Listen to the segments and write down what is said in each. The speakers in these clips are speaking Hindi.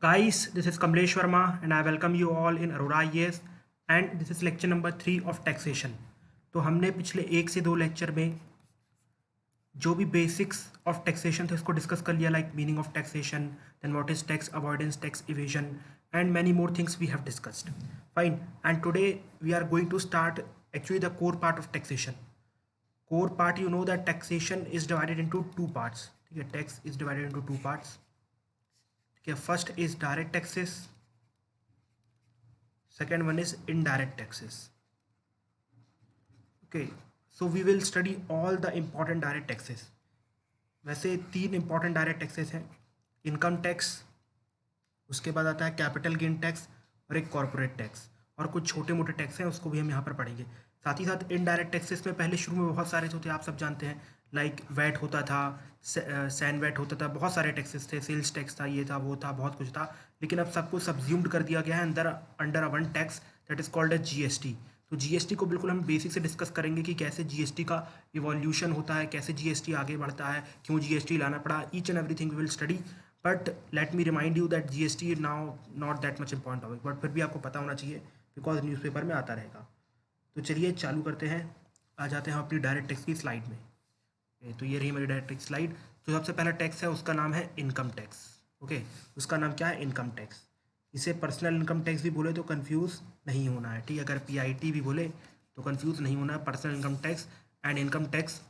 Guys, this is Kamlesh Verma and I welcome you all in Aurora IAS and this is lecture number 3 of taxation। तो हमने पिछले 1 से 2 लेक्चर में जो भी बेसिक्स ऑफ टैक्सेशन थे उसको डिस्कस कर लिया, like meaning of taxation, then what is tax avoidance, tax evasion and many more things we have discussed. Fine, and today we are going to start actually the core part of taxation. Core part, you know that taxation is divided into 2 parts. ठीक है, tax is divided into 2 parts. ठीक है, first is direct taxes, second one is indirect taxes. Okay, so we will study all the important direct taxes. वैसे 3 इम्पॉर्टेंट डायरेक्ट टैक्सेस हैं, इनकम टैक्स, उसके बाद आता है कैपिटल गेन टैक्स और एक कॉर्पोरेट टैक्स, और कुछ छोटे मोटे टैक्स हैं उसको भी हम यहाँ पर पढ़ेंगे। साथ ही साथ इनडायरेक्ट टैक्सेस में पहले शुरू में बहुत सारे होते हैं, आप सब जानते हैं, लाइक वैट होता था, सैन वैट होता था, बहुत सारे टैक्सेस थे, सेल्स टैक्स था, ये था वो था, बहुत कुछ था। लेकिन अब सबको सब्ज्यूम्ड कर दिया गया है under a one tax that is called as GST. तो जीएसटी को बिल्कुल हम बेसिक से डिस्कस करेंगे कि कैसे जीएसटी का इवोल्यूशन होता है, कैसे जीएसटी आगे बढ़ता है, क्यों जीएसटी लाना पड़ा, each and everything we will study. But let me remind you that GST is now not that much important topic, but फिर भी आपको पता होना चाहिए बिकॉज न्यूज़पेपर में आता रहेगा। तो चलिए चालू करते हैं, आ जाते हैं अपनी डायरेक्ट टैक्स की स्लाइड में। तो ये रही मेरी डायरेक्ट टैक्स स्लाइड। तो सबसे पहला टैक्स है, उसका नाम है इनकम टैक्स। ओके, उसका नाम क्या है? Income tax. इसे पर्सनल इनकम टैक्स भी बोले तो कंफ्यूज नहीं होना है, ठीक है। अगर पीआईटी भी बोले तो कंफ्यूज नहीं होना है। Personal income tax and income tax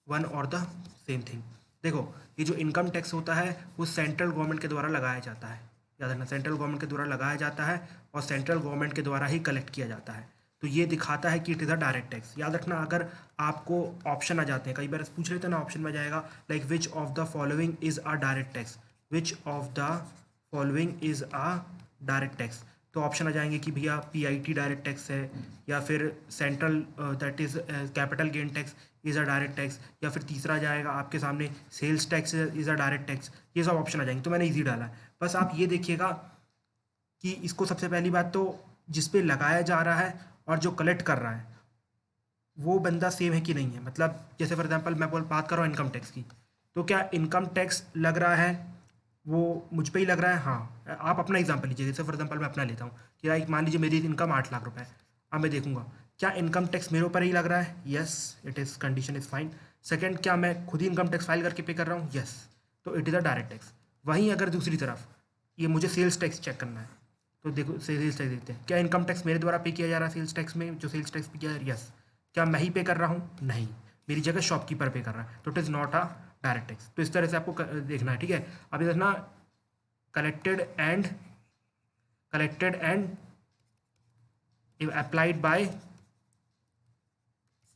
one और द सेम थिंग। देखो, ये जो इनकम टैक्स होता है वो सेंट्रल गवर्नमेंट के द्वारा लगाया जाता है, याद रखना, सेंट्रल गवर्नमेंट के द्वारा लगाया जाता है और सेंट्रल गवर्नमेंट के द्वारा ही कलेक्ट किया जाता है। तो ये दिखाता है कि it is a direct tax. याद रखना, अगर आपको ऑप्शन आ जाते हैं, कई बार पूछ लेते हैं ना, ऑप्शन में जाएगा like which of the following is a direct tax, which of the following is a direct tax, तो ऑप्शन आ जाएंगे कि भैया पीआईटी डायरेक्ट टैक्स है, या फिर central that is capital gain tax is a direct tax, या फिर तीसरा जाएगा आपके सामने sales tax is a direct tax. ये सब ऑप्शन आ जाएंगे, तो मैंने इजी डाला है। बस आप ये देखिएगा कि इसको सबसे पहली बात तो जिस पे लगाया जा रहा है और जो कलेक्ट कर रहा है वो बंदा सेम है कि नहीं है। मतलब जैसे फॉर एग्जांपल मैं बात कर रहा हूँ इनकम टैक्स की, तो क्या इनकम टैक्स लग रहा है वो मुझ पे ही लग रहा है? हाँ, आप अपना एग्जांपल लीजिए, जैसे फॉर एग्जांपल मैं अपना लेता हूँ कि लाइक मान लीजिए मेरी इनकम 8 लाख रुपए है। अब मैं देखूंगा क्या इनकम टैक्स मेरे ऊपर ही लग रहा है? Yes, it is, condition is fine. Second, क्या मैं खुद ही इनकम टैक्स फाइल करके पे कर रहा हूँ? यस, तो it is a direct tax. वहीं अगर दूसरी तरफ ये मुझे सेल्स टैक्स चेक करना है, तो देखो सेल्स टैक्स देखते हैं, क्या इनकम टैक्स मेरे द्वारा पे किया जा रहा है सेल्स टैक्स में, जो सेल्स टैक्स पे किया जा रहा है? यस। क्या मैं ही पे कर रहा हूँ? नहीं, मेरी जगह शॉपकीपर पे कर रहा है, तो it is not a direct tax. तो इस तरह से आपको देखना है, ठीक है। अब ये देखना, collected and applied by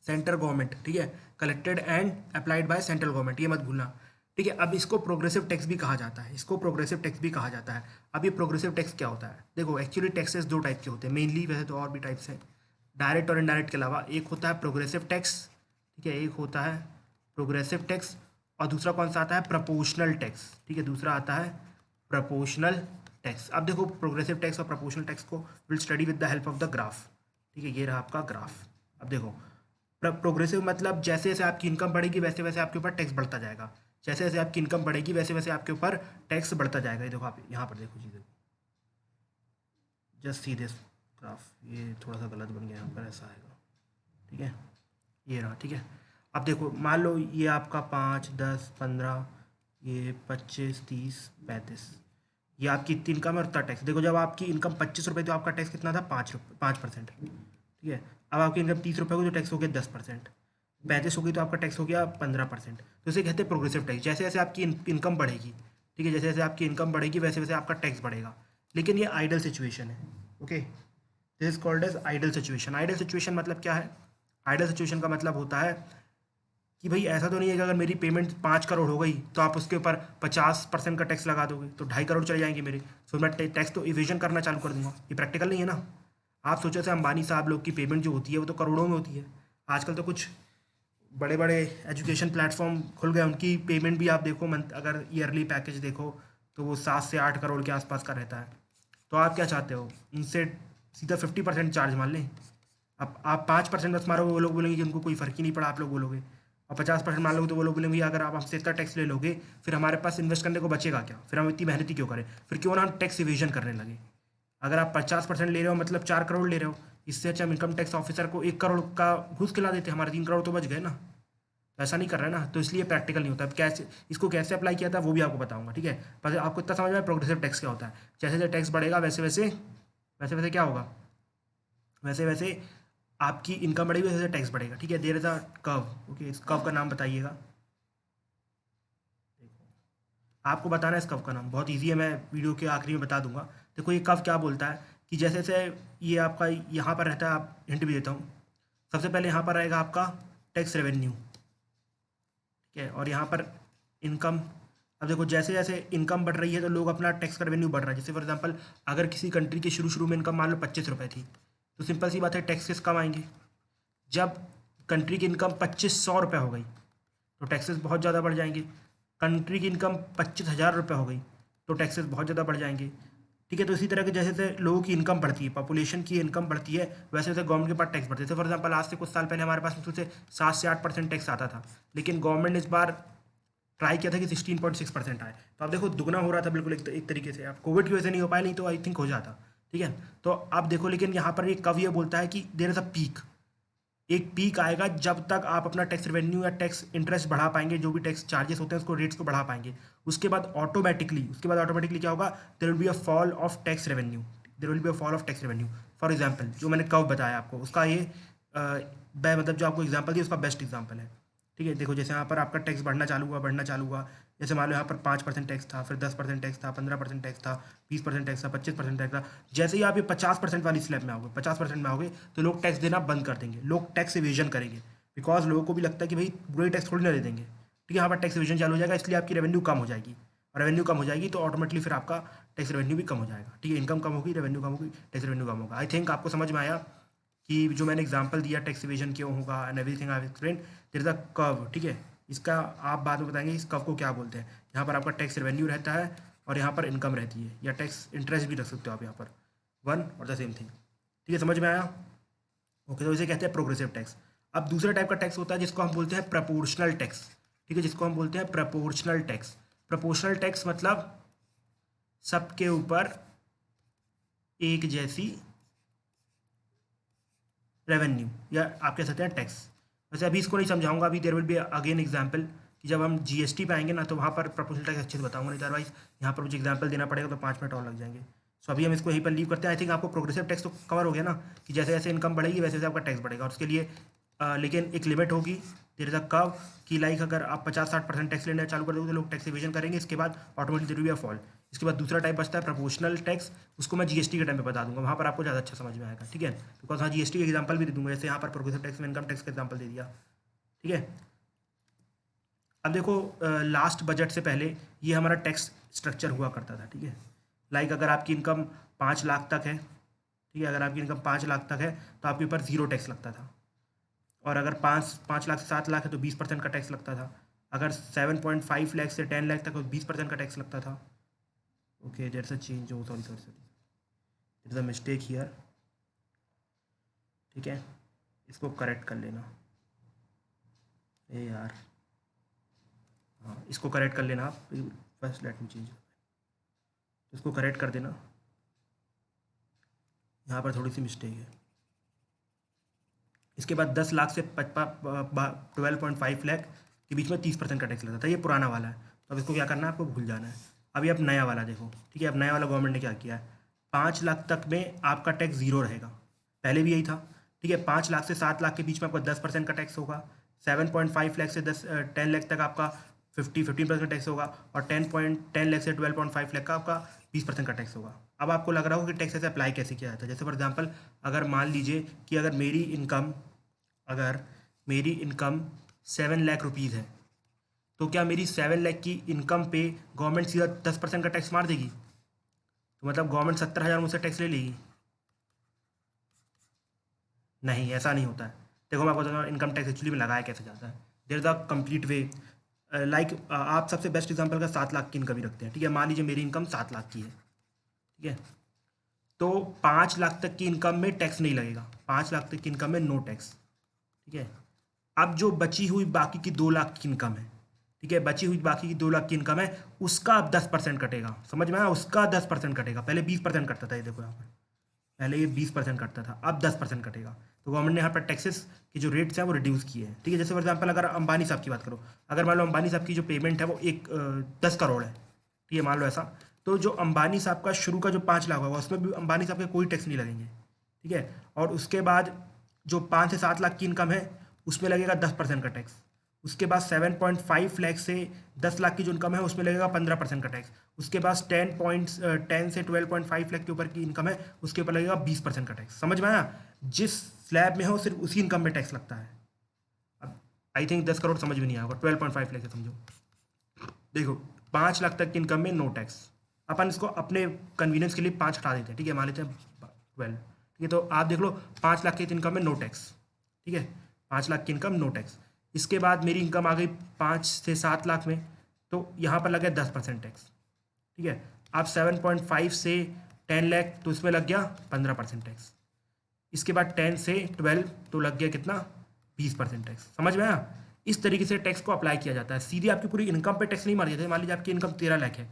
central government, ठीक है, collected and applied by central government, ये मत भूलना, ठीक है। अब इसको प्रोग्रेसिव टैक्स भी कहा जाता है, इसको प्रोग्रेसिव टैक्स भी कहा जाता है। अब ये प्रोग्रेसिव टैक्स क्या होता है? देखो, एक्चुअली टैक्सेस 2 टाइप के होते हैं मेनली, वैसे तो और भी टाइप्स हैं डायरेक्ट और इनडायरेक्ट के अलावा। एक होता है प्रोग्रेसिव टैक्स, ठीक है, एक होता है प्रोग्रेसिव टैक्स, और दूसरा कौन सा आता है? प्रपोर्शनल टैक्स, ठीक है, दूसरा आता है प्रपोर्शनल टैक्स। अब देखो, प्रोग्रेसिव टैक्स और प्रपोर्शनल टैक्स को will study with the help of the graph, ठीक है, ये रहा आपका ग्राफ। अब देखो, प्रोग्रेसिव मतलब जैसे जैसे आपकी इनकम बढ़ेगी वैसे वैसे आपके ऊपर टैक्स बढ़ता जाएगा, जैसे जैसे आपकी इनकम बढ़ेगी वैसे वैसे आपके ऊपर टैक्स बढ़ता जाएगा। ये देखो, आप यहाँ पर देखो जी, देखो, जस्ट सी दिस ग्राफ, ये थोड़ा सा गलत बन गया यहाँ पर, ऐसा आएगा, ठीक है, ये रहा, ठीक है। अब देखो, मान लो ये आपका 5, 10, 15, ये 25, 30, 35, ये आपकी इतनी इनकम है और उतना टैक्स। देखो, जब आपकी इनकम 25 रुपये, तो आपका टैक्स कितना था? 5%, ठीक है। अब आपकी इनकम 30 रुपये हो, तो टैक्स हो गया 10%। 35 हो गई तो आपका टैक्स हो गया 15%। तो इसे कहते हैं प्रोग्रेसिव टैक्स। जैसे जैसे आपकी इनकम बढ़ेगी, ठीक है, जैसे जैसे आपकी इनकम बढ़ेगी वैसे वैसे आपका टैक्स बढ़ेगा। लेकिन ये आइडल सिचुएशन है, okay, this is called as ideal situation. Ideal situation मतलब क्या है? आइडल सिचुएशन का मतलब होता है कि भाई ऐसा तो नहीं है कि अगर मेरी पेमेंट 5 करोड़ हो गई तो आप उसके ऊपर 50% का टैक्स लगा दोगे, तो 2.5 करोड़ चले जाएंगे मेरे, फिर मैं टैक्स तो इवेजन करना चालू कर दूंगा। ये प्रैक्टिकल नहीं है ना। आप सोचो से अंबानी साहब लोग की पेमेंट जो होती है वो तो करोड़ों में होती है। आजकल तो कुछ बड़े बड़े एजुकेशन प्लेटफॉर्म खुल गए, उनकी पेमेंट भी आप देखो, मंथ अगर ईयरली पैकेज देखो तो वो 7 से 8 करोड़ के आसपास का रहता है। तो आप क्या चाहते हो? उनसे सीधा 50% चार्ज मान लें। अब आप 5% बस मारोगे, वो लोग बोलेंगे कि उनको कोई फ़र्क ही नहीं पड़ा, आप लोग बोलोगे। और 50% मान लोगे तो वो लोग बोलेंगे अगर आप हमसे इतना टैक्स ले लोगे फिर हमारे पास इन्वेस्ट करने को बचेगा क्या, फिर हम इतनी मेहनत ही क्यों करें, फिर क्यों ना हम टैक्स इवेजन करने लगे। अगर आप 50% ले रहे हो मतलब 4 करोड़ ले रहे हो, इससे अच्छा हम इनकम टैक्स ऑफिसर को 1 करोड़ का घूस खिला देते, हमारे 3 करोड़ तो बच गए ना। तो ऐसा नहीं कर रहा है ना, तो इसलिए प्रैक्टिकल नहीं होता। अब कैसे इसको कैसे अप्लाई किया था वो भी आपको बताऊंगा, ठीक है। पर आपको इतना समझ में प्रोग्रेसिव टैक्स क्या होता है, जैसे जैसे टैक्स बढ़ेगा वैसे वैसे क्या होगा, वैसे वैसे आपकी इनकम बढ़ेगी, वैसे वैसे टैक्स बढ़ेगा, ठीक है। There is a curve, okay, इस कर्व का नाम बताइएगा। आपको बताना है इस कर्व का नाम, बहुत ईजी है, मैं वीडियो के आखिरी में बता दूंगा। देखो ये कर्व क्या बोलता है कि जैसे जैसे ये आपका यहाँ पर रहता है, आप हिंट भी देता हूँ। सबसे पहले यहाँ पर आएगा आपका टैक्स रेवेन्यू, ठीक है, और यहाँ पर इनकम। अब देखो जैसे जैसे इनकम बढ़ रही है तो लोग अपना टैक्स का रेवेन्यू बढ़ रहा है। जैसे फॉर एग्जांपल अगर किसी कंट्री के शुरू शुरू में इनकम मान लो 25 रुपये थी, तो सिंपल सी बात है टैक्सेस कम आएंगे। जब कंट्री की इनकम 2500 रुपये हो गई तो टैक्सेस बहुत ज़्यादा बढ़ जाएंगे। कंट्री की इनकम 25,000 रुपये हो गई तो टैक्सेस बहुत ज़्यादा बढ़ जाएंगे, ठीक है। तो इसी तरह के जैसे जैसे लोगों की इनकम बढ़ती है, पॉपुलेशन की इनकम बढ़ती है, वैसे वैसे गवर्नमेंट के पास टैक्स बढ़ते हैं। फॉर एग्जांपल आज से कुछ साल पहले हमारे पास मुश्किल से 7 से 8% टैक्स आता था, लेकिन गवर्नमेंट ने इस बार ट्राई किया था कि 16.6% आए। तो आप देखो दुगना हो रहा था बिल्कुल एक तरीके से। आप कोविड की वजह से नहीं हो पाया, नहीं तो आई थिंक हो जाता, ठीक है। तो आप देखो लेकिन यहाँ पर एक कव ये बोलता है कि देयर इज अ पीक, एक पीक आएगा जब तक आप अपना टैक्स रेवेन्यू या टैक्स इंटरेस्ट बढ़ा पाएंगे, जो भी टैक्स चार्जेस होते हैं उसको रेट्स को बढ़ा पाएंगे। उसके बाद ऑटोमेटिकली क्या होगा, there will be a fall of tax revenue, there will be a fall of tax revenue. For example जो मैंने कव बताया आपको उसका ये मतलब जो आपको एग्जांपल दिया उसका बेस्ट एग्जांपल है, ठीक है। देखो जैसे यहाँ पर आपका टैक्स बढ़ना चालू हुआ। जैसे मान लो यहाँ पर 5% टैक्स था, फिर 10% टैक्स था, 15% टैक्स था, 20% टैक्स था, 25% टैक्स था। जैसे ही आप ये 50% वाली स्लैब में आओगे, 50% में आओगे तो लोग टैक्स देना बंद कर देंगे, लोग टैक्स इवेजन करेंगे। बिकॉज लोगों को भी लगता है कि भाई बुरे टैक्स थोड़ी ना दे देंगे, ठीक है। यहाँ पर टैक्स इवेजन चालू हो जाएगा, इसलिए आपकी रेवेन्यू कम हो जाएगी, और रेवेन्यू कम हो जाएगी तो ऑटोमेटिकली फिर आपका टैक्स रेवेन्यू भी कम हो जाएगा, ठीक है। इनकम कम होगी, रेवेन्यू कम होगी, टैक्स रेवेन्यू कम होगा। आई थिंक आपको समझ में आया कि जो मैंने एग्जांपल दिया टैक्स इवेजन क्यों होगा and everything I have explain. There is a curve, ठीक है। इसका आप बाद में बताएंगे इस कर्व को क्या बोलते हैं। यहाँ पर आपका टैक्स रेवेन्यू रहता है और यहाँ पर इनकम रहती है, या टैक्स इंटरेस्ट भी रख सकते हो आप यहाँ पर, वन और द सेम थिंग, ठीक है। समझ में आया, ओके। तो इसे कहते हैं प्रोग्रेसिव टैक्स। अब दूसरे टाइप का टैक्स होता है जिसको हम बोलते हैं प्रपोर्शनल टैक्स, ठीक है, जिसको हम बोलते हैं प्रपोर्शनल टैक्स। प्रपोर्शनल टैक्स मतलब सबके ऊपर एक जैसी रेवेन्यू, या आप कह सकते हैं टैक्स। वैसे अभी इसको नहीं समझाऊंगा, अभी there will be again example कि जब हम जीएसटी पे आएंगे ना तो वहाँ पर प्रपोजल टैक्स अच्छे से बताऊंगा, नहीं अदरवाइज यहाँ पर मुझे एग्जाम्पल देना पड़ेगा तो 5 मिनट और लग जाएंगे। सो अभी हम इसको यहीं पर लीव करते हैं। आई थिंक आपको प्रोग्रेसिव टैक्स तो कवर हो गया ना, कि जैसे जैसे इनकम बढ़ेगी वैसे वैसे आपका टैक्स बढ़ेगा, और उसके लिए लेकिन एक लिमिट होगी। देर इज अ कर्व कि लाइक अगर आप 50-60% टैक्स लेना चालू कर दोगे तो लोग टैक्स इवेजन करेंगे, इसके बाद automatically there will be a fall. इसके बाद दूसरा टाइप बचता है प्रपोर्शनल टैक्स, उसको मैं जीएसटी के टाइम पे बता दूंगा, वहाँ पर आपको ज़्यादा अच्छा समझ में आएगा, ठीक है। बिकॉज हाँ जीएसटी के एग्जाम्पल भी दे दूंगा, जैसे यहाँ पर प्रोग्रेसिव टैक्स में इनकम टैक्स का एग्जाम्पल दे दिया, ठीक है। अब देखो लास्ट बजट से पहले ये हमारा टैक्स स्ट्रक्चर हुआ करता था, ठीक है। लाइक अगर आपकी इनकम 5 लाख तक है, ठीक है, अगर आपकी इनकम 5 लाख तक है तो आपके ऊपर जीरो टैक्स लगता था। और अगर 5 लाख से 7 लाख है तो 20% का टैक्स लगता था। अगर 7.5 लाख से 10 लाख तक तो 20% का टैक्स लगता था। Okay there is a change, oh sorry sorry sorry, there is a mistake here, ठीक है। इसको करेक्ट कर लेना, ए यार, हाँ इसको करेक्ट कर लेना आप, फर्स्ट लेट मी चेंज, इसको करेक्ट कर देना, यहाँ पर थोड़ी सी मिस्टेक है। इसके बाद 10 लाख से 12.5 लाख के बीच में 30% का टैक्स लगता था, ये पुराना वाला है। तो अब इसको क्या करना है, आपको भूल जाना है। अभी आप नया वाला देखो, ठीक है। अब नया वाला गवर्नमेंट ने क्या किया है, 5 लाख तक में आपका टैक्स जीरो रहेगा, पहले भी यही था, ठीक है। 5 लाख से 7 लाख के बीच में आपका 10% का टैक्स होगा। 7.5 लाख से 10 लाख तक आपका 15% टैक्स होगा, और 10 लाख से 12.5 लाख का आपका 20% का टैक्स होगा। अब आपको लग रहा होगा कि टैक्स ऐसे अप्लाई कैसे किया जाता है। जैसे फॉर एग्जांपल अगर मान लीजिए कि अगर मेरी इनकम 7 लाख रुपीज़ है, तो क्या मेरी 7 लाख की इनकम पे गवर्नमेंट सीधा 10% का टैक्स मार देगी? तो मतलब गवर्नमेंट 70,000 मुझसे टैक्स ले लेगी? नहीं, ऐसा नहीं होता है। देखो मैं आपको बताता हूँ इनकम टैक्स एक्चुअली में लगाया कैसे जाता है। There is a complete way. Like आप सबसे बेस्ट एग्जांपल का 7 लाख की इनकम ही रखते हैं, ठीक है। मान लीजिए मेरी इनकम 7 लाख की है, ठीक है। तो 5 लाख तक की इनकम में टैक्स नहीं लगेगा, 5 लाख तक की इनकम में नो टैक्स, ठीक है। अब जो बची हुई बाकी की 2 लाख की इनकम है, ठीक है, बची हुई बाकी की 2 लाख की इनकम है, उसका अब 10% कटेगा। समझ में आया? उसका 10% कटेगा। पहले 20% कटता था, ये देखो यहाँ पर, पहले ये 20% कटता था, अब 10% कटेगा। तो गवर्नमेंट ने यहाँ पर टैक्सेस की जो रेट्स हैं वो रिड्यूस किए हैं, ठीक है। जैसे फॉर एग्जाम्पल अगर अंबानी साहब की बात करो, अगर मान लो अंबानी साहब की जो पेमेंट है वो 10 करोड़ है, ठीक है, मान लो ऐसा, तो जो अंबानी साहब का शुरू का जो 5 लाख होगा उसमें भी अंबानी साहब के कोई टैक्स नहीं लगेंगे, ठीक है। और उसके बाद जो 5 से 7 लाख की इनकम है उसमें लगेगा 10% का टैक्स। उसके बाद 7.5 लाख से 10 लाख की जो इनकम है उसमें लगेगा 15% का टैक्स। उसके बाद 10 से 12.5 लाख के ऊपर की इनकम है उसके ऊपर लगेगा 20% का टैक्स। समझ में आया? जिस स्लैब में हो सिर्फ उसी इनकम में टैक्स लगता है। अब आई थिंक 10 करोड़ समझ में नहीं आएगा, 12.5 लाख से समझो। देखो 5 लाख तक की इनकम में नो टैक्स। अपन इसको अपने कन्वीनियंस के लिए 5 हटा देते हैं, ठीक है, मान लेते हैं 12, ठीक है। तो आप देख लो 5 लाख की इनकम में नो टैक्स, ठीक है, 5 लाख की इनकम नो टैक्स। इसके बाद मेरी इनकम आ गई 5 से 7 लाख में, तो यहाँ पर लगे 10% टैक्स, ठीक है। अब 7.5 से 10 लाख तो इसमें लग गया 15% टैक्स। इसके बाद 10 से 12 तो लग गया कितना? 20% टैक्स। समझ में आया? इस तरीके से टैक्स को अप्लाई किया जाता है। सीधे आपकी पूरी इनकम पे टैक्स नहीं मार देते। मान लीजिए आपकी इनकम 13 लाख है,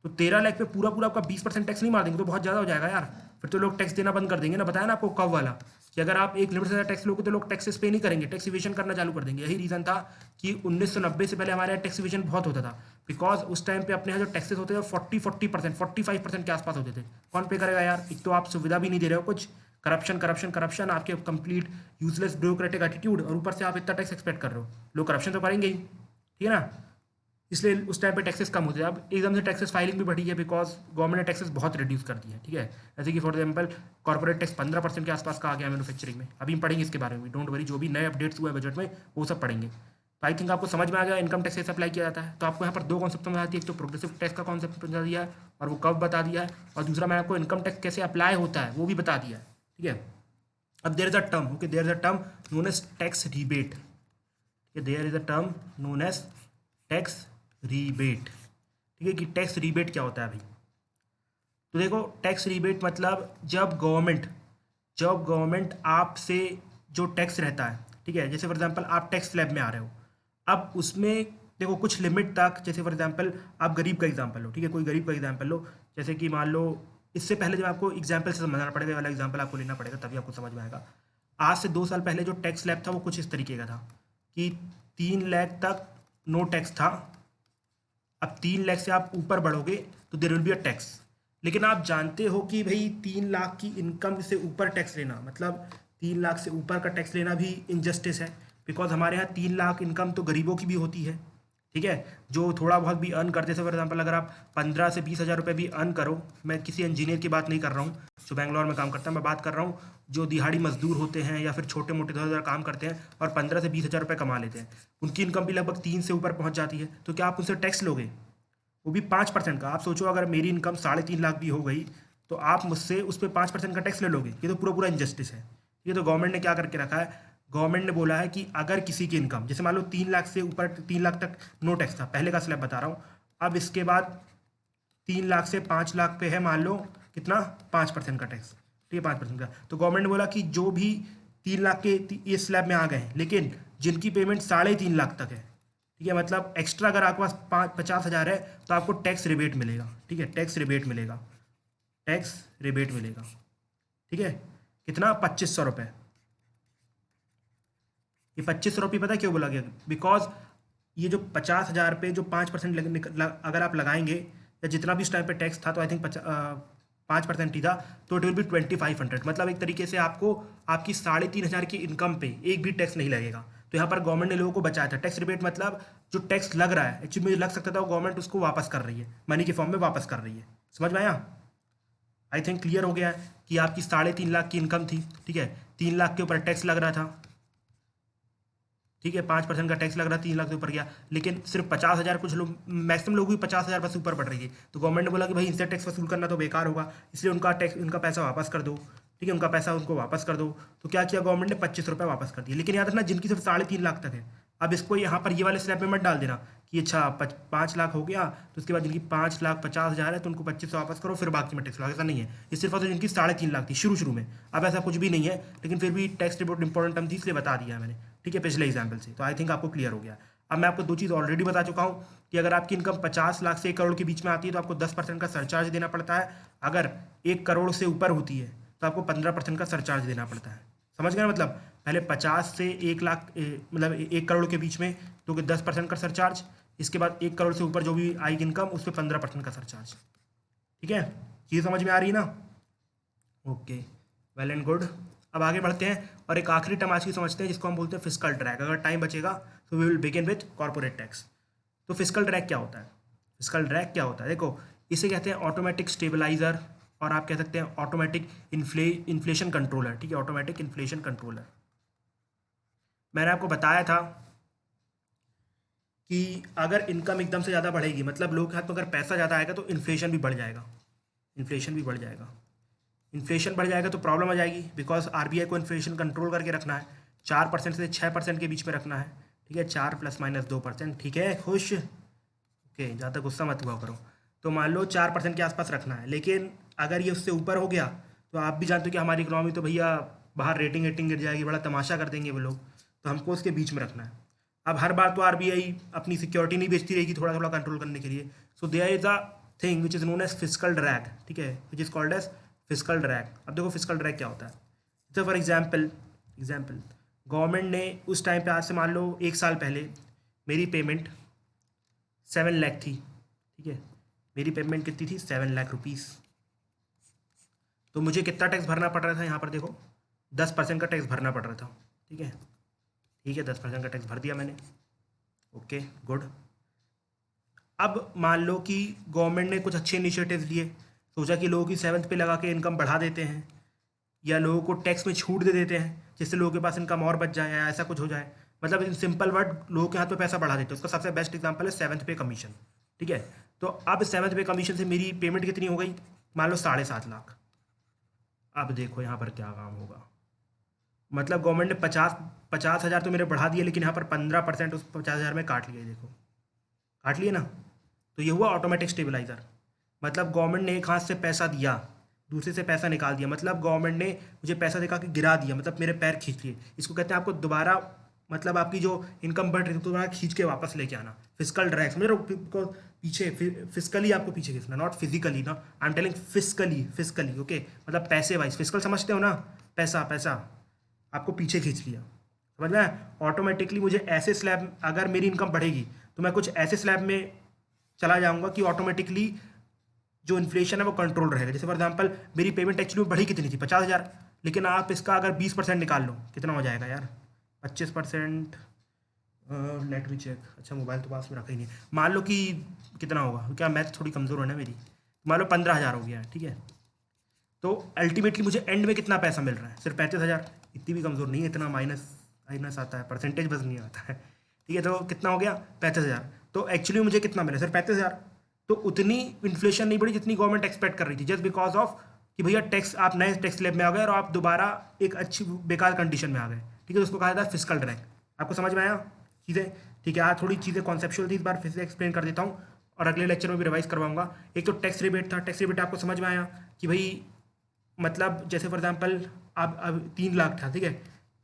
तो 13 लाख पे पूरा पूरा आपका 20% टैक्स नहीं मार देंगे, तो बहुत ज़्यादा हो जाएगा यार। फिर तो लोग टैक्स देना बंद कर देंगे ना। बताया ना आपको कब वाला, कि अगर आप एक लिमिट से ज़्यादा टैक्स लोगे तो लोग टैक्सेस पे नहीं करेंगे, टैक्स इवेशन करना चालू कर देंगे। यही रीज़न था कि 1990 से पहले हमारे यहाँ टैक्स इवेशन बहुत होता था, बिकॉज उस टाइम पे अपने यहाँ जो टैक्सेस होते थे 40% 45% के आसपास होते थे। कौन पे करेगा यार? एक तो आप सुविधा भी नहीं दे रहे हो कुछ, करप्शन करप्शन करप्शन, आपके कंप्लीट यूजलेस ब्यूरोक्रेटिक एटीट्यूड, और ऊपर से आप इतना टैक्स एक्सपेक्ट कर रहे हो, लोग करप्शन तो करेंगे ही, ठीक है ना। इसलिए उस टाइम पे टैक्सेस कम होते हैं। अब एकदम से टैक्सेस फाइलिंग भी बढ़ी है, बिकॉज गवर्नमेंट ने टैक्सेस बहुत रिड्यूस कर दिए हैं, ठीक है। जैसे कि फॉर एग्जाम्पल कॉर्पोरेट टैक्स 15% के आसपास का आ गया मैन्युफैक्चरिंग में। अभी हम पढ़ेंगे इसके बारे में, डोंट वरी, जो भी नए अपडेट्स हुए हैं बजट में वो सब पढ़ेंगे। तो आई थिंक आपको समझ में आ गया इनकम टैक्स कैसे अप्लाई किया जाता है। तो आपको यहाँ पर 2 कॉन्सेप्ट समझ आती है, एक तो प्रोग्रेसिव टैक्स का कॉन्सेप्ट बता दिया है और वो कब बता दिया है, और दूसरा मैं आपको इनकम टैक्स कैसे अप्लाई होता है वो भी बता दिया है, ठीक है। अब there is a term, okay, there is a term known as tax rebate, there is a term known as tax rebate, ठीक है। कि टैक्स रीबेट क्या होता है अभी? तो देखो टैक्स रीबेट मतलब जब गवर्नमेंट आपसे जो टैक्स रहता है, ठीक है, जैसे फॉर एग्जांपल आप टैक्स स्लैब में आ रहे हो, अब उसमें देखो कुछ लिमिट तक, जैसे फॉर एग्जांपल आप गरीब का एग्जांपल लो, ठीक है, कोई गरीब का एग्जांपल लो, जैसे कि मान लो, इससे पहले जब आपको एग्जांपल से समझाना पड़ेगा, ये वाला एग्जांपल आपको लेना पड़ेगा तभी आपको समझ में आएगा। आज से 2 साल पहले जो टैक्स स्लैब था वो कुछ इस तरीके का था कि 3 लाख तक नो टैक्स था। अब 3 लाख से आप ऊपर बढ़ोगे तो there will be a tax. लेकिन आप जानते हो कि भाई 3 लाख की इनकम से ऊपर टैक्स लेना, मतलब 3 लाख से ऊपर का टैक्स लेना भी इनजस्टिस है, बिकॉज हमारे यहाँ 3 लाख इनकम तो गरीबों की भी होती है, ठीक है, जो थोड़ा बहुत भी अर्न करते थे। फॉर एग्जाम्पल अगर आप 15 से 20 हज़ार रुपये भी अर्न करो, मैं किसी इंजीनियर की बात नहीं कर रहा हूँ जो बैंगलोर में काम करता है, मैं बात कर रहा हूँ जो दिहाड़ी मजदूर होते हैं या फिर छोटे मोटे इधर उधर काम करते हैं और 15 से 20 हज़ार रुपये कमा लेते हैं, उनकी इनकम भी लगभग 3 से ऊपर पहुँच जाती है। तो क्या आप उनसे टैक्स लोगे? वो भी 5% का। आप सोचो अगर मेरी इनकम 3.5 लाख भी हो गई तो आप मुझसे उस पर 5% का टैक्स ले लोगे? ये तो पूरा पूरा इनजस्टिस है। ये तो गवर्नमेंट ने क्या करके रखा है, गवर्नमेंट ने बोला है कि अगर किसी की इनकम, जैसे मान लो 3 लाख से ऊपर, 3 लाख तक नो टैक्स था, पहले का स्लैब बता रहा हूँ। अब इसके बाद 3 लाख से 5 लाख पे है मान लो कितना, 5% का टैक्स, ठीक है, 5% का। तो गवर्नमेंट ने बोला कि जो भी 3 लाख के ये स्लैब में आ गए हैं, लेकिन जिनकी पेमेंट 3.5 लाख तक है, ठीक है, मतलब एक्स्ट्रा अगर आपके पास 50,000 है तो आपको टैक्स रिबेट मिलेगा, ठीक है, टैक्स रिबेट मिलेगा, टैक्स रिबेट मिलेगा, ठीक है। कितना? 2500 रुपये। ये 2500 रुपये पता है क्यों बोला गया? बिकॉज ये जो 50,000 पे जो 5% अगर आप लगाएंगे, या जितना भी उस टाइम पे टैक्स था, तो आई थिंक 5% ही था, तो इट विल बी 2500। मतलब एक तरीके से आपको आपकी 3,500 की इनकम पे एक भी टैक्स नहीं लगेगा। तो यहाँ पर गवर्नमेंट ने लोगों को बचाया था। टैक्स रिबेट मतलब जो टैक्स लग रहा है, एक्चुअली मुझे लग सकता था, वो गवर्नमेंट उसको वापस कर रही है, मनी के फॉर्म में वापस कर रही है। समझ में आया? आई थिंक क्लियर हो गया है कि आपकी 3.5 लाख की इनकम थी, ठीक है, 3 लाख के ऊपर टैक्स लग रहा था, ठीक है, 5% का टैक्स लग रहा है, 3 लाख से ऊपर गया, लेकिन सिर्फ 50,000, कुछ लोग, मैक्सिमम लोगों की 50,000 बस ऊपर पड़ रही है। तो गवर्नमेंट ने बोला कि भाई इनसे टैक्स वसूल करना तो बेकार होगा, इसलिए उनका टैक्स, उनका पैसा वापस कर दो, ठीक है, उनका पैसा उनको वापस कर दो। तो क्या किया गवर्नमेंट ने? 25 रुपये वापस कर दिए। लेकिन याद रखना जिनकी सिर्फ 3.5 लाख तक है, अब इसको यहाँ पर ये वाले स्लैब में मत डाल देना कि अच्छा 5 लाख हो गया तो उसके बाद जिनकी 5,50,000 है तो उनको 25 वापस करो फिर बाकी में टैक्स लगा। ऐसा नहीं है, ये सिर्फ और सिर्फ जिनकी 3.5 लाख थी शुरू में। अब ऐसा कुछ भी नहीं है, लेकिन फिर भी टैक्स रिपोर्ट इंपॉर्टेंट टर्म थी इसलिए बता दिया मैंने। ठीक है, पिछले एग्जाम्पल से। तो आई थिंक आपको क्लियर हो गया। अब मैं आपको दो चीज़ ऑलरेडी बता चुका हूँ कि अगर आपकी इनकम 50 लाख से 1 करोड़ के बीच में आती है तो आपको 10% का सरचार्ज देना पड़ता है। अगर 1 करोड़ से ऊपर होती है तो आपको 15% का सरचार्ज देना पड़ता है। समझ गए? मतलब पहले 50 से 1 लाख मतलब 1 करोड़ के बीच में तो 10% का सरचार्ज, इसके बाद 1 करोड़ से ऊपर जो भी आएगी इनकम उस पर 15% का सरचार्ज। ठीक है, चीज़ समझ में आ रही है ना? Okay, well and good. अब आगे बढ़ते हैं और एक आखिरी टर्म आज की समझते हैं जिसको हम बोलते हैं फिस्कल ड्रैग। अगर टाइम बचेगा तो we will begin with corporate tax. तो फिस्कल ड्रैग क्या होता है? फिस्कल ड्रैग क्या होता है? देखो, इसे कहते हैं ऑटोमेटिक स्टेबलाइजर, और आप कह सकते हैं ऑटोमेटिक इन्फ्लेशन कंट्रोलर। ठीक है, ऑटोमेटिक इन्फ्लेशन कंट्रोलर। मैंने आपको बताया था कि अगर इनकम एकदम से ज़्यादा बढ़ेगी, मतलब लोगों के हाथ में अगर पैसा ज़्यादा आएगा तो इन्फ्लेशन भी बढ़ जाएगा। इन्फ्लेशन भी बढ़ जाएगा। इन्फ्लेशन बढ़ जाएगा तो प्रॉब्लम आ जाएगी, बिकॉज आरबीआई को इन्फ्लेशन कंट्रोल करके रखना है। 4% से 6% के बीच में रखना है। ठीक है, 4 ± 2%। ठीक है, खुश? ओके, ज़्यादा गुस्सा मत हुआ करो। तो मान लो 4% के आसपास रखना है, लेकिन अगर ये उससे ऊपर हो गया तो आप भी जानते हो कि हमारी इकोनॉमी तो भैया बाहर रेटिंग वेटिंग गिर जाएगी, बड़ा तमाशा कर देंगे वो लोग। तो हमको उसके बीच में रखना है। अब हर बार तो आरबीआई अपनी सिक्योरिटी नहीं बेचती रहेगी थोड़ा थोड़ा कंट्रोल करने के लिए। So there is a thing which is known as fiscal drag. ठीक है, which is called as fiscal drag. अब देखो फिस्कल ड्रैग क्या होता है। तो फॉर एग्जाम्पल गवर्नमेंट ने उस टाइम पे, आज से मान लो 1 साल पहले मेरी पेमेंट 7 लाख थी। ठीक है, मेरी पेमेंट कितनी थी? 7 लाख रुपीज़। तो मुझे कितना टैक्स भरना पड़ रहा था? यहाँ पर देखो 10% का टैक्स भरना पड़ रहा था। ठीक है, ठीक है, 10% का टैक्स भर दिया मैंने। Okay, good. अब मान लो कि गवर्नमेंट ने कुछ अच्छे इनिशिएटिव्स लिए, सोचा कि लोगों की 7th पे लगा के इनकम बढ़ा देते हैं, या लोगों को टैक्स में छूट दे देते हैं जिससे लोगों के पास इनकम और बच जाए, या ऐसा कुछ हो जाए। मतलब इन सिंपल वर्ड, लोगों के हाथ में पैसा बढ़ा देते हैं। उसका सबसे बेस्ट एग्जांपल है 7th पे कमीशन। ठीक है, तो अब 7th पे कमीशन से मेरी पेमेंट कितनी हो गई? मान लो 7.5 लाख। अब देखो यहाँ पर क्या काम होगा। मतलब गवर्नमेंट ने 50,000 तो मेरे बढ़ा दिए, लेकिन यहाँ पर 15% उस 50,000 में काट लिए। देखो, काट लिए ना? तो ये हुआ ऑटोमेटिक स्टेबलाइजर। मतलब गवर्नमेंट ने एक हाथ से पैसा दिया, दूसरे से पैसा निकाल दिया। मतलब गवर्नमेंट ने मुझे पैसा दिखा के गिरा दिया, मतलब मेरे पैर खींच लिए। इसको कहते हैं आपको दोबारा, मतलब आपकी जो इनकम बढ़ रही है तो दोबारा खींच के वापस लेके आना। फिजिकल ड्रैग समझ रहे हो? को पीछे फिजिकली आपको पीछे खींचना, नॉट फिजिकली ना। I am telling physically. Okay, मतलब पैसे वाइज। फिजिकल समझते हो ना? पैसा पैसा आपको पीछे खींच लिया। समझ में? ऑटोमेटिकली मुझे ऐसे स्लैब, अगर मेरी इनकम बढ़ेगी तो मैं कुछ ऐसे स्लैब में चला जाऊंगा कि ऑटोमेटिकली जो इन्फ्लेशन है वो कंट्रोल रहेगा। जैसे फॉर एग्जांपल मेरी पेमेंट एक्चुअली बढ़ी कितनी थी? 50,000। लेकिन आप इसका अगर 20% निकाल लो, कितना हो जाएगा यार? 25%। Let me check. अच्छा, मोबाइल तो पास में रखा ही नहीं। मान लो कि कितना होगा, क्या मैथ थोड़ी कमज़ोर है ना मेरी। मान लो 15,000 हो गया है। ठीक है, तो अल्टीमेटली मुझे एंड में कितना पैसा मिल रहा है? सिर्फ 35,000। इतनी भी कमज़ोर नहीं है, इतना माइनस माइनस आता है, परसेंटेज बस नहीं आता है। ठीक है, तो कितना हो गया? 35,000। तो एक्चुअली मुझे कितना मिला? सिर्फ 35,000। तो उतनी इन्फ्लेशन नहीं बढ़ी जितनी गवर्नमेंट एक्सपेक्ट कर रही थी, जस्ट बिकॉज ऑफ कि भैया टैक्स, आप नए टैक्स स्लैब में आ गए और आप दोबारा एक अच्छी बेकार कंडीशन में आ गए। ठीक है, तो उसको कहा जाता है फिस्कल ड्रैग। आपको समझ में आया चीज़ें? ठीक है, आज थोड़ी चीज़ें कॉन्सेप्चुअल थी, इस बार फिर से एक्सप्लेन कर देता हूँ और अगले लेक्चर में भी रिवाइज करवाऊंगा। एक तो टैक्स रिबेट था। टैक्स रिबेट आपको समझ में आया कि भाई, मतलब जैसे फॉर एग्जांपल अब 3 लाख था। ठीक है,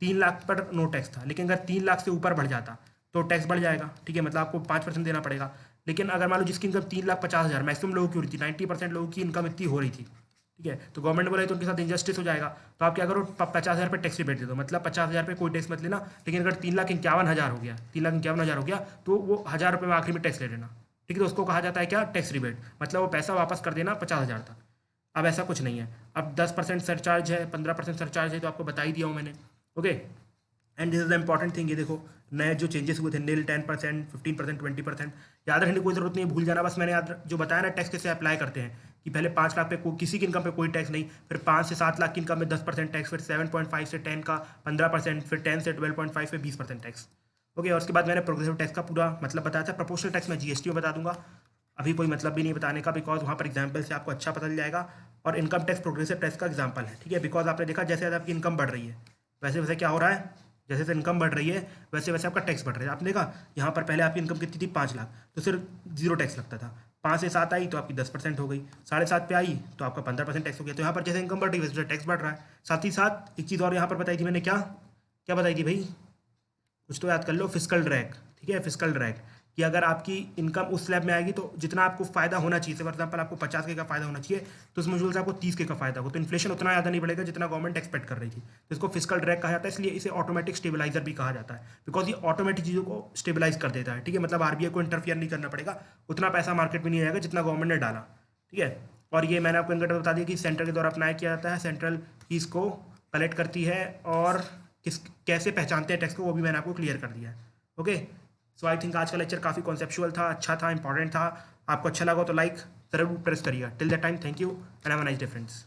3 लाख पर नो टैक्स था, लेकिन अगर 3 लाख से ऊपर बढ़ जाता तो टैक्स बढ़ जाएगा। ठीक है, मतलब आपको 5% देना पड़ेगा। लेकिन अगर मान लो जिसकी इनकम 3,50,000, मैक्सिमम लोगों की हो रही थी, 90% लोगों की इनकम इतनी हो रही थी। ठीक है, तो गवर्नमेंट ने बोला तो उनके साथ इंजस्टिस हो जाएगा। तो आप क्या करो, 50,000 पे टैक्स रिबेट दे दो, मतलब 50,000 पे कोई टैक्स मत लेना। लेकिन अगर 3,51,000 हो गया, 3,51,000 हो गया, तो वो 1,000 रुपये में आखिरी में टैक्स ले लेना। ठीक है, तो उसको कहा जाता है क्या? Tax rebate. मतलब वो पैसा वापस कर देना 50,000 तक। अब ऐसा कुछ नहीं है। अब 10% सरचार्ज है, 15% सरचार्ज है, तो आपको बता ही दिया हूँ मैंने। Okay, and this is the important thing. ये देखो, नए जो चेंजेस हुए थे, नील 10%, 15%, 20%, याद रखने की कोई जरूरत नहीं है, भूल जाना बस। मैंने याद जो बताया ना, टैक्स कैसे अप्लाई करते हैं, कि पहले 5 लाख पे किसी की इनकम पे कोई टैक्स नहीं, फिर 5 से 7 लाख की इनकम में 10% टैक्स, फिर 7.5 से 10 का 15%, फिर 10 से 12.5 पे 20% टैक्स। ओके, और उसके बाद मैंने प्रोग्रेसिव टैक्स का पूरा मतलब बताया था। प्रोपोर्शनल टैक्स मैं जीएसटी में बता दूंगा, अभी कोई मतलब भी नहीं बताने का, बिकॉज वहाँ पर एग्जाम्पल से आपको अच्छा पता चल जाएगा। और इनकम टैक्स प्रोग्रेसिव टैक्स का एग्जाम्पल है। ठीक है, बिकॉज आपने देखा जैसे जैसे आपकी इनकम बढ़ रही है वैसे वैसे क्या हो रहा है, जैसे जैसे इनकम बढ़ रही है वैसे वैसे आपका टैक्स बढ़ रहा है। आपने देखा यहाँ पर पहले आपकी इनकम कितनी थी? 5 लाख, तो सिर्फ 0 टैक्स लगता था। 5 से 7 आई तो आपकी 10% हो गई, 7.5 पे आई तो आपका 15% टैक्स हो गया। तो यहाँ पर जैसे इनकम बढ़ रही है वैसे टैक्स बढ़ रहा है। साथ ही साथ एक चीज़ और यहाँ पर बताई थी मैंने, क्या क्या बताई थी भाई? कुछ तो याद कर लो, फिस्कल ड्रैग, ठीक है, फिस्कल ड्रैग, कि अगर आपकी इनकम उस स्लैब में आएगी तो जितना आपको फायदा होना चाहिए, फॉर एग्जाम्पल आपको 50K का फायदा होना चाहिए, तो उस मुश्किल से आपको 30K का फायदा हो, तो इन्फ्लेशन उतना ज़्यादा नहीं बढ़ेगा जितना गवर्नमेंट एक्सपेक्ट कर रही थी। तो इसको फिस्कल ड्रैग कहा जाता है, इसलिए इसे ऑटोमेटिक स्टेबलाइजर भी कहा जाता है, बिकॉज ये ऑटोमेटिक चीज़ों को स्टेबलाइज कर देता है, ठीक है, मतलब आरबीआई को इंटरफियर नहीं करना पड़ेगा, उतना पैसा मार्केट में नहीं आएगा जितना गवर्नमेंट ने डाला, ठीक है। और ये मैंने आपको इनका बता दिया कि सेंटर के द्वारा अप्लाई किया जाता है, सेंट्रल इसको कलेक्ट करती है, और किस कैसे पहचानते हैं टैक्स को वो भी मैंने आपको क्लियर कर दिया है। ओके, सो आई थिंक आज का लेक्चर काफ़ी कॉन्सेप्चुअल था, अच्छा था, इंपॉर्टेंट था। आपको अच्छा लगा तो लाइक ज़रूर प्रेस करिएगा। Till that time, thank you and have a nice day friends.